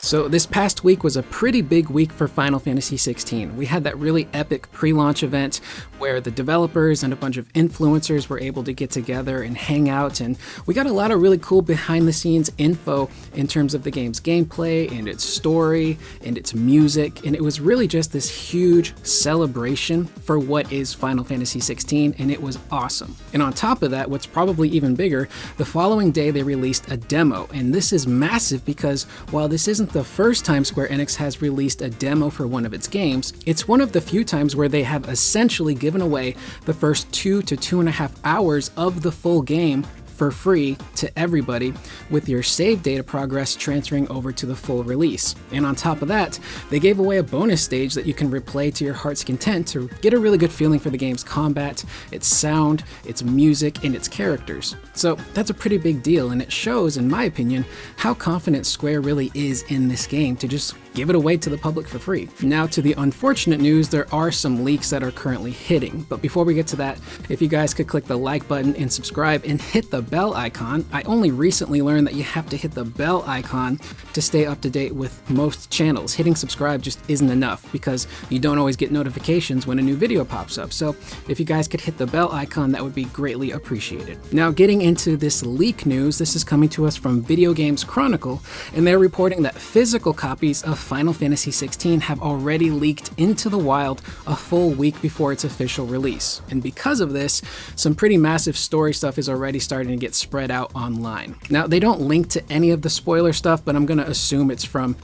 So this past week was a pretty big week for Final Fantasy XVI. We had that really epic pre-launch event where the developers and a bunch of influencers were able to get together and hang out, and we got a lot of really cool behind-the-scenes info in terms of the game's gameplay and its story and its music, and it was really just this huge celebration for what is Final Fantasy XVI, and it was awesome. And on top of that, what's probably even bigger, the following day they released a demo, and this is massive because while this isn't the first time Square Enix has released a demo for one of its games, it's one of the few times where they have essentially given away the first 2 to 2.5 hours of the full game for free to everybody, with your save data progress transferring over to the full release. And on top of that, they gave away a bonus stage that you can replay to your heart's content to get a really good feeling for the game's combat, its sound, its music, and its characters. So that's a pretty big deal, and it shows, in my opinion, how confident Square really is in this game to just give it away to the public for free. Now to the unfortunate news, there are some leaks that are currently hitting. But before we get to that, if you guys could click the like button and subscribe and hit the bell icon. I only recently learned that you have to hit the bell icon to stay up to date with most channels. Hitting subscribe just isn't enough because you don't always get notifications when a new video pops up. So if you guys could hit the bell icon, that would be greatly appreciated. Now getting into this leak news, this is coming to us from Video Games Chronicle, and they're reporting that physical copies of Final Fantasy XVI have already leaked into the wild a full week before its official release. And because of this, some pretty massive story stuff is already starting to get spread out online. Now, they don't link to any of the spoiler stuff, but I'm going to assume it's from,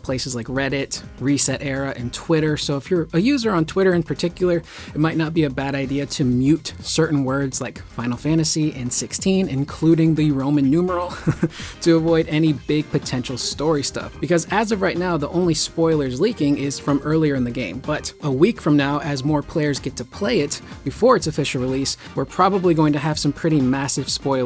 places like Reddit, Reset Era, and Twitter. So if you're a user on Twitter in particular, it might not be a bad idea to mute certain words like Final Fantasy and 16, including the Roman numeral, to avoid any big potential story stuff. Because as of right now, the only spoilers leaking is from earlier in the game. But a week from now, as more players get to play it before its official release, we're probably going to have some pretty massive spoilers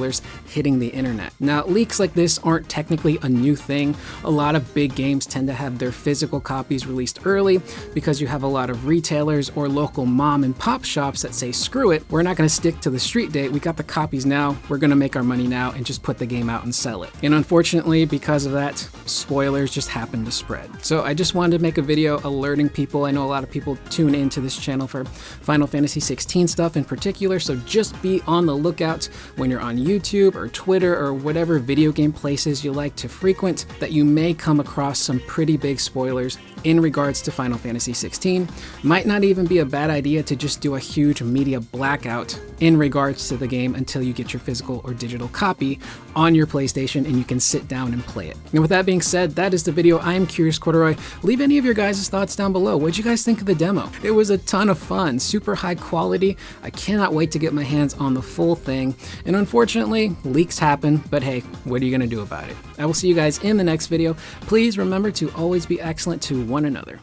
hitting the internet. Now, leaks like this aren't technically a new thing. A lot of big games tend to have their physical copies released early because you have a lot of retailers or local mom and pop shops that say, screw it, we're not going to stick to the street date. We got the copies now, we're going to make our money now and just put the game out and sell it. And unfortunately, because of that, spoilers just happen to spread. So I just wanted to make a video alerting people. I know a lot of people tune into this channel for Final Fantasy XVI stuff in particular, so just be on the lookout when you're on YouTube or Twitter or whatever video game places you like to frequent, that you may come across some pretty big spoilers in regards to Final Fantasy XVI. Might not even be a bad idea to just do a huge media blackout in regards to the game until you get your physical or digital copy on your PlayStation and you can sit down and play it. And with that being said, that is the video. I am Curious Corduroy. Leave any of your guys' thoughts down below. What did you guys think of the demo? It was a ton of fun, super high quality. I cannot wait to get my hands on the full thing. And unfortunately, leaks happen, but hey, what are you gonna do about it? I will see you guys in the next video. Please remember to always be excellent to one another.